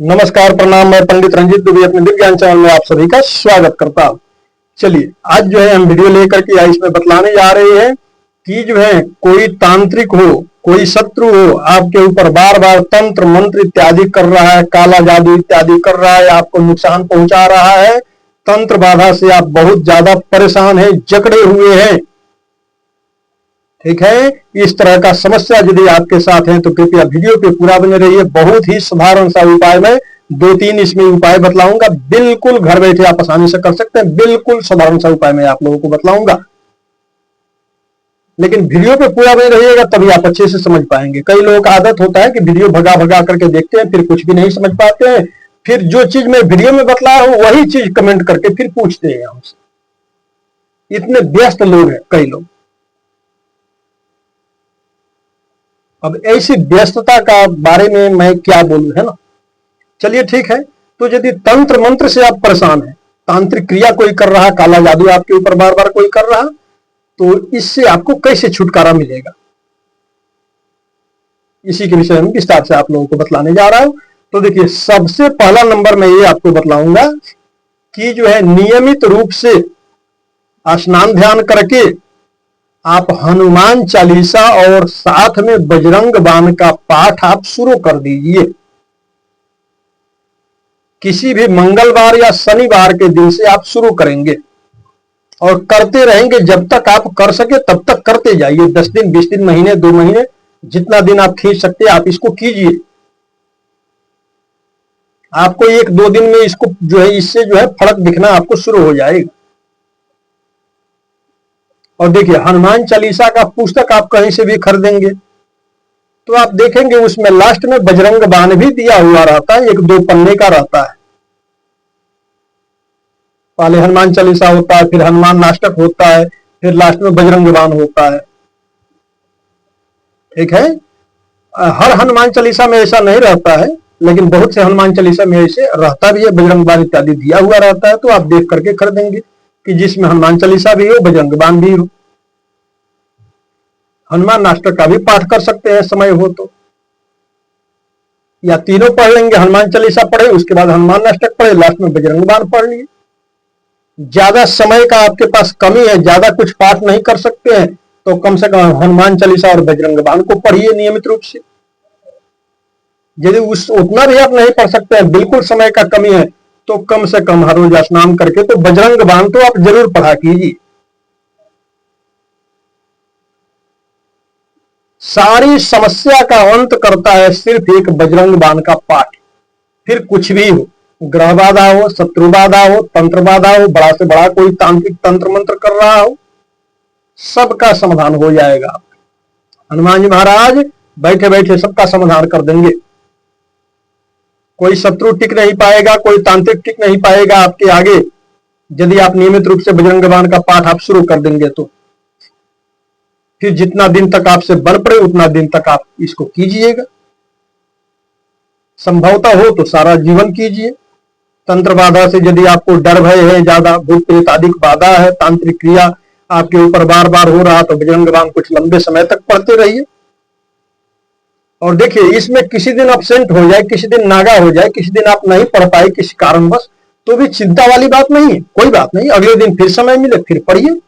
नमस्कार, प्रणाम। मैं पंडित रंजीत दुबे अपने दिव्य ज्ञान चैनल में आप सभी का स्वागत करता हूं। चलिए, आज जो है हम वीडियो लेकर के या इसमें बतलाने जा रहे हैं कि जो है कोई तांत्रिक हो, कोई शत्रु हो, आपके ऊपर बार बार तंत्र मंत्र इत्यादि कर रहा है, काला जादू इत्यादि कर रहा है, आपको नुकसान पहुंचा रहा है, तंत्र बाधा से आप बहुत ज्यादा परेशान हैं, जकड़े हुए हैं। ठीक है, इस तरह का समस्या यदि आपके साथ है तो कृपया वीडियो पे पूरा बने रहिए। बहुत ही साधारण सा उपाय में 2-3 इसमें उपाय बतलाऊंगा, बिल्कुल घर बैठे आप आसानी से कर सकते हैं। बिल्कुल साधारण सा उपाय मैं आप लोगों को बतलाऊंगा, लेकिन वीडियो पे पूरा बने रहिएगा तभी आप अच्छे से समझ पाएंगे। कई लोगों का आदत होता है कि वीडियो भगा भगा करके देखते हैं, फिर कुछ भी नहीं समझ पाते हैं, फिर जो चीज मैं वीडियो में बतलाया हूं वही चीज कमेंट करके फिर पूछते हैं हमसे। इतने व्यस्त लोग हैं कई लोग। अब ऐसी व्यस्तता का बारे में मैं क्या बोलूं, है ना। चलिए ठीक है, तो यदि तंत्र मंत्र से आप परेशान हैं, तांत्रिक क्रिया कोई कर रहा, काला जादू आपके ऊपर बार बार कोई कर रहा, तो इससे आपको कैसे छुटकारा मिलेगा, इसी के विषय में विस्तार से आप लोगों को बतलाने जा रहा हूं। तो देखिए, सबसे पहला नंबर मैं ये आपको बतलाऊंगा कि जो है नियमित रूप से स्नान ध्यान करके आप हनुमान चालीसा और साथ में बजरंग बाण का पाठ आप शुरू कर दीजिए। किसी भी मंगलवार या शनिवार के दिन से आप शुरू करेंगे और करते रहेंगे जब तक आप कर सके तब तक करते जाइए। 10 दिन, 20 दिन, महीने, 2 महीने, जितना दिन आप खींच सकते हैं आप इसको कीजिए। आपको 1-2 दिन में इसको जो है इससे जो है फर्क दिखना आपको शुरू हो जाएगा। और देखिए, हनुमान चालीसा का पुस्तक आप कहीं से भी खरीदेंगे तो आप देखेंगे उसमें लास्ट में बजरंग बाण भी दिया हुआ रहता है, 1-2 पन्ने का रहता है। पहले हनुमान चालीसा होता है, फिर हनुमान नाटक होता है, फिर लास्ट में बजरंग बाण होता है। ठीक है, हर हनुमान चालीसा में ऐसा नहीं रहता है, लेकिन बहुत से हनुमान चालीसा में ऐसे रहता भी है, बजरंग बाण इत्यादि दिया हुआ रहता है। तो आप देख करके खरीदेंगे कि जिसमें हनुमान चालीसा भी हो, बजरंग बाण भी हो। हनुमान नाटक का भी पाठ कर सकते हैं समय हो तो, या तीनों पढ़ लेंगे, हनुमान चालीसा पढ़े, उसके बाद हनुमान नाटक पढ़े, लास्ट में बजरंग बाण पढ़ लिए। ज्यादा समय का आपके पास कमी है, ज्यादा कुछ पाठ नहीं कर सकते हैं, तो कम से कम हनुमान चालीसा और बजरंग बाण को पढ़िए नियमित रूप से। यदि उतना भी आप नहीं पढ़ सकते हैं, बिल्कुल समय का कमी है, तो कम से कम हर रोज स्नान करके तो बजरंग बाण तो आप जरूर पढ़ा कीजिए। सारी समस्या का अंत करता है सिर्फ एक बजरंग बाण का पाठ। फिर कुछ भी हो, ग्रह बाधा हो, शत्रु बाधा हो, तंत्र बाधा हो, बड़ा से बड़ा कोई तांत्रिक तंत्र मंत्र कर रहा हो, सबका समाधान हो जाएगा। हनुमान जी महाराज बैठे बैठे सबका समाधान कर देंगे। कोई शत्रु टिक नहीं पाएगा, कोई तांत्रिक टिक नहीं पाएगा आपके आगे, यदि आप नियमित रूप से बजरंग बाण का पाठ आप शुरू कर देंगे तो। फिर जितना दिन तक आपसे बन पड़े उतना दिन तक आप इसको कीजिएगा। संभवतः हो तो सारा जीवन कीजिए। तंत्र बाधा से यदि आपको डर भय है, ज्यादा भूत प्रेत आदि बाधा है, तांत्रिक क्रिया आपके ऊपर बार बार हो रहा, तो बजरंग बाण कुछ लंबे समय तक पढ़ते रहिए। और देखिए, इसमें किसी दिन एब्सेंट हो जाए, किसी दिन नागा हो जाए, किसी दिन आप नहीं पढ़ पाए किसी कारणवश, तो भी चिंता वाली बात नहीं है, कोई बात नहीं। अगले दिन फिर समय मिले फिर पढ़िए।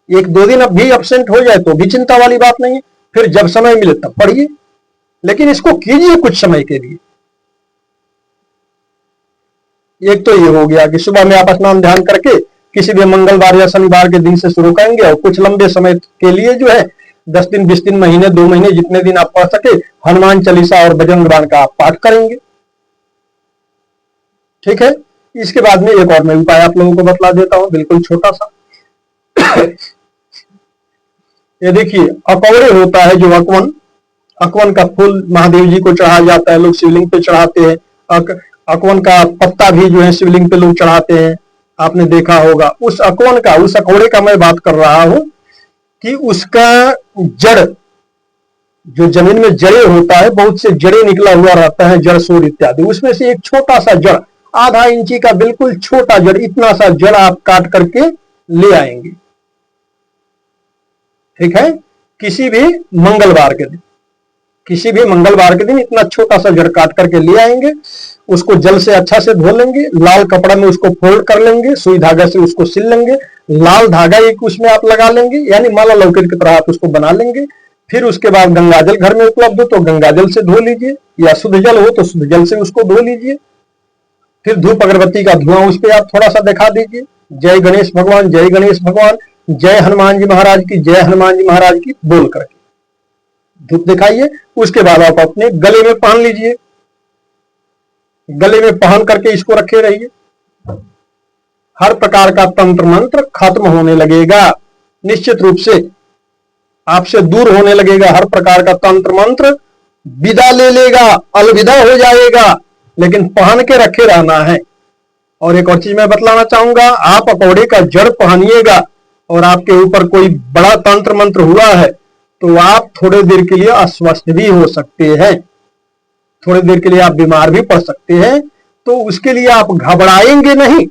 1-2 दिन अब भी एब्सेंट हो जाए तो भी चिंता वाली बात नहीं है, फिर जब समय मिले तब पढ़िए, लेकिन इसको कीजिए कुछ समय के लिए। एक तो ये हो गया कि सुबह में आप स्नान ध्यान करके किसी भी मंगलवार या शनिवार के दिन से शुरू करेंगे और कुछ लंबे समय के लिए जो है 10 दिन, 20 दिन, महीने, 2 महीने, जितने दिन आप पढ़ सके हनुमान चालीसा और बजरंग बाण का आप पाठ करेंगे। ठीक है, इसके बाद में एक और मैं उपाय आप लोगों को बतला देता हूं, बिल्कुल छोटा सा। ये देखिए, अकौड़े होता है जो अकवन, अकवन का फूल महादेव जी को चढ़ाया जाता है, लोग शिवलिंग पे चढ़ाते हैं। अकवन का पत्ता भी जो है शिवलिंग पे लोग चढ़ाते हैं, आपने देखा होगा। उस अकवन का, उस अकौड़े का मैं बात कर रहा हूं कि उसका जड़, जो जमीन में जड़े होता है, बहुत से जड़े निकला हुआ रहता है, जड़ सूर इत्यादि, उसमें से एक छोटा सा जड़, आधा इंची का बिल्कुल छोटा जड़, इतना सा जड़ आप काट करके ले आएंगे। ठीक है, किसी भी मंगलवार के दिन किसी भी मंगलवार के दिन इतना छोटा सा जड़ काट करके ले आएंगे, उसको जल से अच्छा से धो लेंगे, लाल कपड़ा में उसको फोल्ड कर लेंगे, सुई धागा से उसको सिल लेंगे, लाल धागा एक उसमें आप लगा लेंगे, यानी माला लॉकेट की तरह आप उसको बना लेंगे। फिर उसके बाद गंगाजल घर में उपलब्ध हो तो गंगाजल से धो लीजिए, या शुद्ध जल हो तो शुद्ध जल से उसको धो लीजिए। फिर धूप अगरबत्ती का धुआं उस पर आप थोड़ा सा दिखा दीजिए, जय गणेश भगवान, जय गणेश भगवान, जय हनुमान जी महाराज की, जय हनुमान जी महाराज की बोल करके धूप दिखाइए। उसके बाद आप अपने गले में पहन लीजिए, गले में पहन करके इसको रखे रहिए। हर प्रकार का तंत्र मंत्र खत्म होने लगेगा, निश्चित रूप से आपसे दूर होने लगेगा। हर प्रकार का तंत्र मंत्र विदा ले लेगा, अलविदा हो जाएगा, लेकिन पहन के रखे रहना है। और एक और चीज मैं बतलाना चाहूंगा, आप पकौड़े का जड़ पहनिएगा और आपके ऊपर कोई बड़ा तंत्र मंत्र हुआ है तो आप थोड़े देर के लिए अस्वस्थ भी हो सकते हैं, थोड़ी देर के लिए आप बीमार भी पड़ सकते हैं। तो उसके लिए आप घबराएंगे नहीं,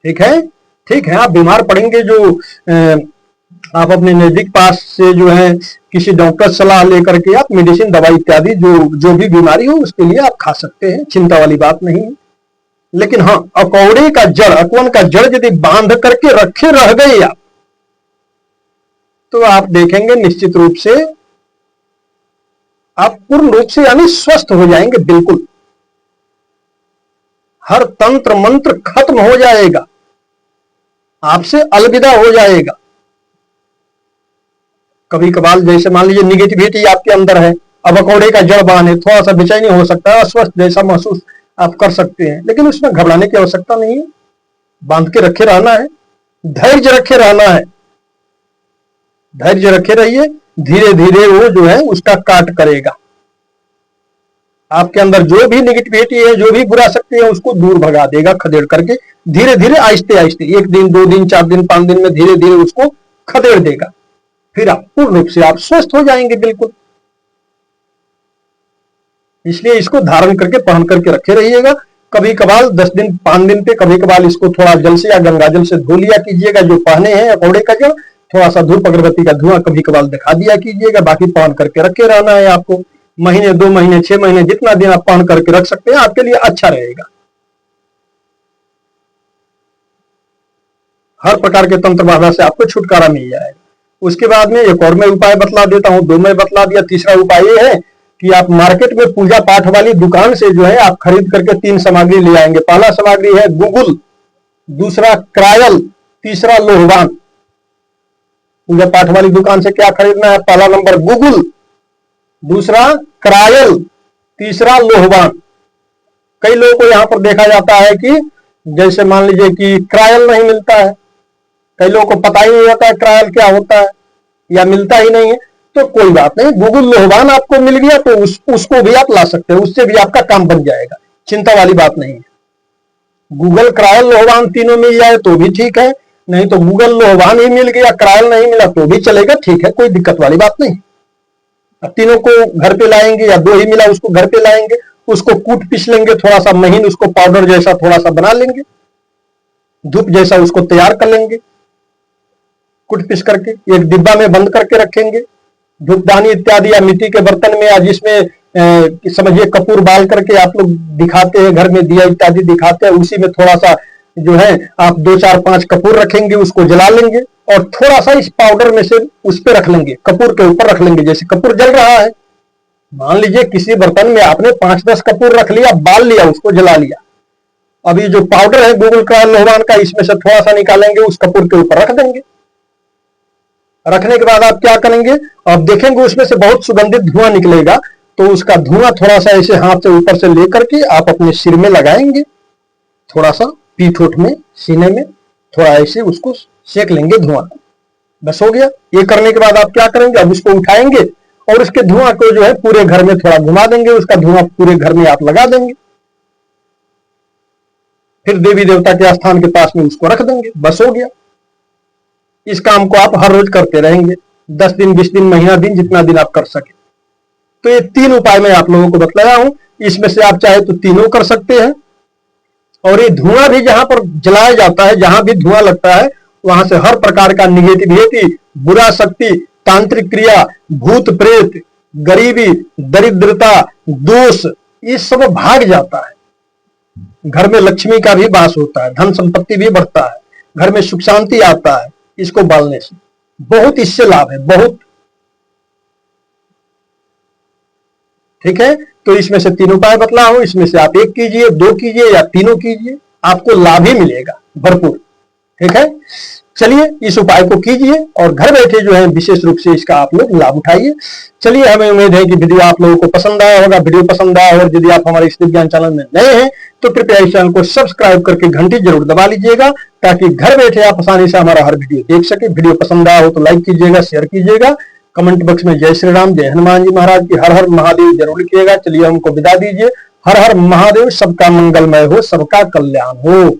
ठीक है, ठीक है। आप बीमार पड़ेंगे जो आप अपने नजदीक पास से जो है किसी डॉक्टर सलाह लेकर के आप मेडिसिन दवाई इत्यादि जो भी बीमारी हो उसके लिए आप खा सकते हैं, चिंता वाली बात नहीं है। लेकिन हाँ, अकौड़े का जड़, अकवन का जड़ यदि बांध करके रखे रह गए आप, तो आप देखेंगे निश्चित रूप से आप पूर्ण रूप से यानी स्वस्थ हो जाएंगे बिल्कुल। हर तंत्र मंत्र खत्म हो जाएगा, आपसे अलविदा हो जाएगा। कभी कभार जैसे मान लीजिए निगेटिविटी आपके अंदर है, अब अकौड़े का जड़ बांधे, थोड़ा सा बेचैनी हो सकता है, अस्वस्थ जैसा महसूस आप कर सकते हैं, लेकिन उसमें घबराने की आवश्यकता नहीं है। बांध के रखे रहना है, धैर्य रखे रहना है, धैर्य रखे रहिए। धीरे धीरे वो जो है उसका काट करेगा। आपके अंदर जो भी निगेटिविटी है, जो भी बुरा शक्ति है, उसको दूर भगा देगा खदेड़ करके, धीरे धीरे आहिस्ते आहिस्ते, 1 दिन 2 दिन 4 दिन 5 दिन में धीरे धीरे उसको खदेड़ देगा। फिर आप पूर्ण रूप से आप स्वस्थ हो जाएंगे बिल्कुल। इसलिए इसको धारण करके पहन करके रखे रहिएगा। कभी कभार 10 दिन 5 दिन पे कभी कभार इसको थोड़ा जल से या गंगाजल से धो लिया कीजिएगा। जो पहने हैं अकौड़े का जड़, थोड़ा सा धूप अगरबत्ती का धुआं कभी कभार दिखा दिया कीजिएगा। बाकी पहन करके रखे रहना है आपको, महीने 2 महीने 6 महीने जितना दिन आप पहन करके रख सकते हैं आपके लिए अच्छा रहेगा। हर प्रकार के तंत्र बाधा से आपको छुटकारा मिल जाएगा। उसके बाद में एक और मैं उपाय बतला देता हूं, 2 मैं बतला दिया। तीसरा उपाय ये है कि आप मार्केट में पूजा पाठ वाली दुकान से जो है आप खरीद करके 3 सामग्री ले आएंगे। पहला सामग्री है गुगुल, दूसरा क्रायल, तीसरा लोहवान। पूजा पाठ वाली दुकान से क्या खरीदना है? पहला नंबर गुगुल, दूसरा क्रायल, तीसरा लोहवान। कई लोगों को यहां पर देखा जाता है कि जैसे मान लीजिए कि क्रायल नहीं मिलता है, कई लोगों को पता ही नहीं होता है क्रायल क्या होता है या मिलता ही नहीं है, तो कोई बात नहीं, गुगुल लोहवान आपको मिल गया तो उसको भी आप ला सकते हैं, उससे भी आपका काम बन जाएगा, चिंता वाली बात नहीं है। गूगल क्रायल लोहवान तीनों मिल जाए तो भी ठीक है, नहीं तो गूगल लोहवान ही मिल गया क्रायल नहीं मिला तो भी चलेगा, ठीक है, कोई दिक्कत वाली बात नहीं। अब तीनों को घर पे लाएंगे या 2 ही मिला उसको घर पे लाएंगे, उसको कूट पीस लेंगे, थोड़ा सा महीन उसको पाउडर जैसा थोड़ा सा बना लेंगे, धूप जैसा उसको तैयार कर लेंगे, कूट पीस करके एक डिब्बा में बंद करके रखेंगे। धूपदानी इत्यादि या मिट्टी के बर्तन में या जिसमें समझिए कपूर बाल करके आप लोग दिखाते हैं घर में, दिया इत्यादि दिखाते हैं, उसी में थोड़ा सा जो है आप 2 4 5 कपूर रखेंगे, उसको जला लेंगे और थोड़ा सा इस पाउडर में से उस पर रख लेंगे, कपूर के ऊपर रख लेंगे। जैसे कपूर जल रहा है, मान लीजिए किसी बर्तन में आपने 5-10 कपूर रख लिया, बाल लिया, उसको जला लिया। अभी जो पाउडर है गूगल का लोहवान का, इसमें से थोड़ा सा निकालेंगे, उस कपूर के ऊपर रख देंगे। रखने के बाद आप क्या करेंगे, आप देखेंगे उसमें से बहुत सुगंधित धुआं निकलेगा, तो उसका धुआं थोड़ा सा ऐसे हाथ से ऊपर से लेकर के आप अपने सिर में लगाएंगे, थोड़ा सा पीठ उठ में, सीने में थोड़ा ऐसे उसको सेक लेंगे धुआं, बस हो गया। ये करने के बाद आप क्या करेंगे, अब उसको उठाएंगे और उसके धुआं को जो है पूरे घर में थोड़ा घुमा देंगे, उसका धुआं पूरे घर में आप लगा देंगे, फिर देवी देवता के स्थान के पास में उसको रख देंगे, बस हो गया। इस काम को आप हर रोज करते रहेंगे, 10 दिन 20 दिन महीना दिन जितना दिन आप कर सके। तो ये 3 उपाय मैं आप लोगों को बतलाया हूं, इसमें से आप चाहे तो तीनों कर सकते हैं। और ये धुआं भी जहां पर जलाया जाता है, जहां भी धुआं लगता है, वहां से हर प्रकार का निगेटिविटी, बुरा शक्ति तांत्रिक क्रिया, भूत प्रेत, गरीबी, दरिद्रता, दोष, ये सब भाग जाता है। घर में लक्ष्मी का भी वास होता है, धन संपत्ति भी बढ़ता है, घर में सुख शांति आता है इसको बालने से। बहुत इससे लाभ है, बहुत। ठीक है, तो इसमें से 3 उपाय बतला हूं, इसमें से आप 1 कीजिए, 2 कीजिए या तीनों कीजिए, आपको लाभ ही मिलेगा भरपूर। ठीक है, चलिए इस उपाय को कीजिए और घर बैठे जो है विशेष रूप से इसका आप लोग लाभ उठाइए। चलिए, हमें उम्मीद है कि वीडियो आप लोगों को पसंद आया होगा। वीडियो पसंद आया और यदि आप हमारे स्थित ज्ञान चैनल में नए हैं तो कृपया इस चैनल को सब्सक्राइब करके घंटी जरूर दबा लीजिएगा, ताकि घर बैठे आप आसानी से हमारा हर वीडियो देख सके। वीडियो पसंद आया हो तो लाइक कीजिएगा, शेयर कीजिएगा, कमेंट बॉक्स में जय श्री राम, जय हनुमान जी महाराज की, हर हर महादेव जरूर लिखिएगा। चलिए हमको विदा दीजिए। हर हर महादेव। सबका मंगलमय हो, सबका कल्याण हो।